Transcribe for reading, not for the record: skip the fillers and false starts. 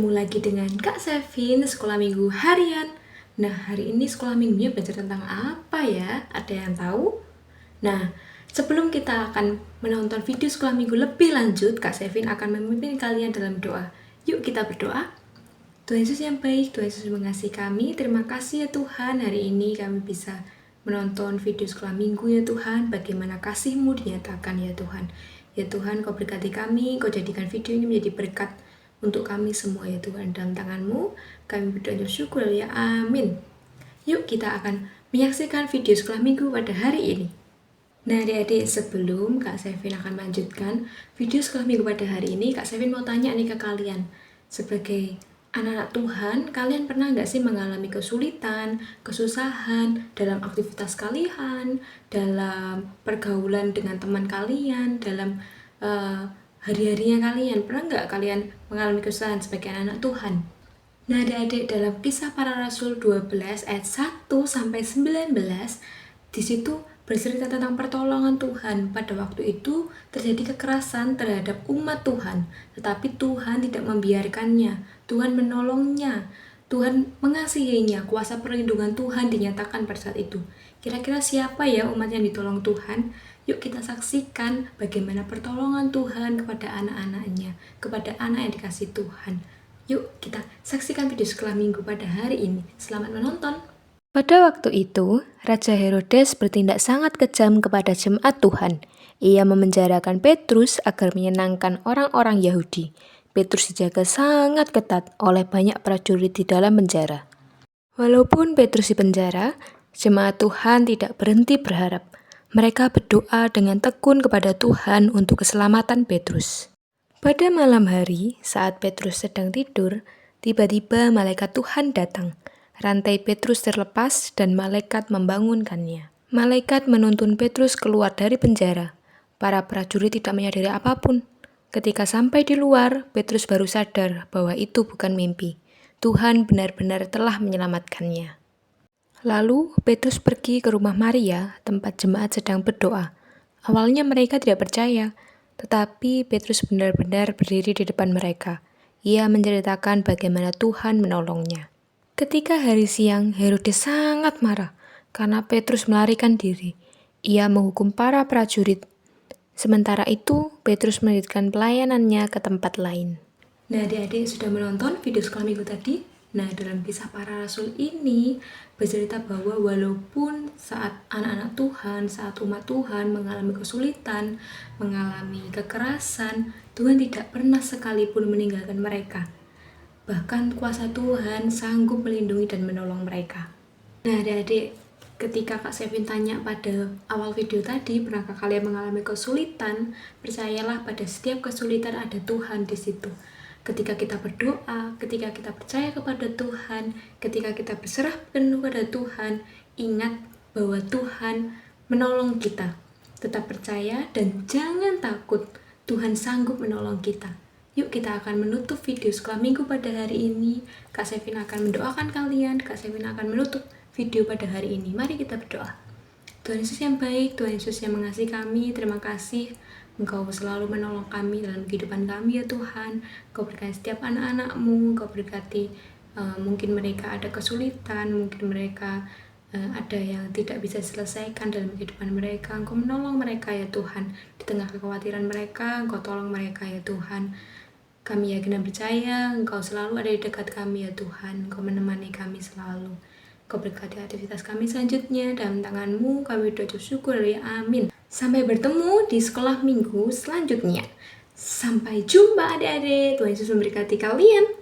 bertemu lagi dengan Kak Sevin, sekolah minggu harian. Nah, hari ini sekolah minggunya belajar tentang apa ya? Ada yang tahu? Nah, sebelum kita akan menonton video sekolah minggu lebih lanjut, Kak Sevin akan memimpin kalian dalam doa. Yuk kita berdoa. Tuhan Yesus yang baik, Tuhan Yesus mengasihi kami. Terima kasih ya Tuhan, hari ini kami bisa menonton video sekolah minggu ya Tuhan. Bagaimana kasih-Mu dinyatakan ya Tuhan. Ya Tuhan, Kau berkati kami, Kau jadikan video ini menjadi berkat untuk kami semua ya Tuhan. Dalam tangan-Mu kami berdoa dan bersyukur ya, amin. Yuk kita akan menyaksikan video sekolah minggu pada hari ini. Nah adik-adik, sebelum Kak Sevin akan melanjutkan video sekolah minggu pada hari ini, Kak Sevin mau tanya nih ke kalian. Sebagai anak-anak Tuhan, kalian pernah nggak sih mengalami kesulitan, kesusahan dalam aktivitas kalian, dalam pergaulan dengan teman kalian, dalam hari-harinya kalian? Pernah nggak kalian mengalami kesusahan sebagai anak Tuhan? Nah adik-adik, dalam Kisah Para Rasul 12 ayat 1 sampai 19, di situ bercerita tentang pertolongan Tuhan. Pada waktu itu terjadi kekerasan terhadap umat Tuhan, tetapi Tuhan tidak membiarkannya. Tuhan menolongnya, Tuhan mengasihinya. Kuasa perlindungan Tuhan dinyatakan pada saat itu. Kira-kira siapa ya umat yang ditolong Tuhan? Yuk kita saksikan bagaimana pertolongan Tuhan kepada anak-anaknya, kepada anak yang dikasihi Tuhan. Yuk kita saksikan video sekolah minggu pada hari ini. Selamat menonton. Pada waktu itu, Raja Herodes bertindak sangat kejam kepada jemaat Tuhan. Ia memenjarakan Petrus agar menyenangkan orang-orang Yahudi. Petrus dijaga sangat ketat oleh banyak prajurit di dalam penjara. Walaupun Petrus di penjara, jemaat Tuhan tidak berhenti berharap. Mereka berdoa dengan tekun kepada Tuhan untuk keselamatan Petrus. Pada malam hari, saat Petrus sedang tidur, tiba-tiba malaikat Tuhan datang. Rantai Petrus terlepas dan malaikat membangunkannya. Malaikat menuntun Petrus keluar dari penjara. Para prajurit tidak menyadari apapun. Ketika sampai di luar, Petrus baru sadar bahwa itu bukan mimpi. Tuhan benar-benar telah menyelamatkannya. Lalu Petrus pergi ke rumah Maria, tempat jemaat sedang berdoa. Awalnya mereka tidak percaya, tetapi Petrus benar-benar berdiri di depan mereka. Ia menceritakan bagaimana Tuhan menolongnya. Ketika hari siang, Herodes sangat marah karena Petrus melarikan diri. Ia menghukum para prajurit. Sementara itu, Petrus melanjutkan pelayanannya ke tempat lain. Nah adik-adik sudah menonton video sekolah minggu tadi? Nah dalam Kisah Para Rasul ini bercerita bahwa walaupun saat anak-anak Tuhan, saat umat Tuhan mengalami kesulitan, mengalami kekerasan, Tuhan tidak pernah sekalipun meninggalkan mereka. Bahkan kuasa Tuhan sanggup melindungi dan menolong mereka. Nah adik-adik, ketika Kak Sevin tanya pada awal video tadi, pernahkah kalian mengalami kesulitan? Percayalah, pada setiap kesulitan ada Tuhan di situ. Ketika kita berdoa, ketika kita percaya kepada Tuhan, ketika kita berserah penuh pada Tuhan, ingat bahwa Tuhan menolong kita. Tetap percaya dan jangan takut, Tuhan sanggup menolong kita. Yuk kita akan menutup video sekolah minggu pada hari ini. Kak Sevin akan mendoakan kalian, Kak Sevin akan menutup video pada hari ini. Mari kita berdoa. Tuhan Yesus yang baik, Tuhan Yesus yang mengasihi kami, terima kasih Engkau selalu menolong kami dalam kehidupan kami ya Tuhan. Engkau berkati setiap anak-anak-Mu, Engkau berkati mungkin mereka ada kesulitan, mungkin mereka ada yang tidak bisa diselesaikan dalam kehidupan mereka. Engkau menolong mereka ya Tuhan. Di tengah kekhawatiran mereka, Engkau tolong mereka ya Tuhan. Kami yakin dan percaya Engkau selalu ada di dekat kami ya Tuhan. Engkau menemani kami selalu. Engkau berkati aktivitas kami selanjutnya. Dalam tangan-Mu kami berdoa syukur ya, amin. Sampai bertemu di sekolah minggu selanjutnya. Sampai jumpa adik-adik. Tuhan Yesus memberkati kalian.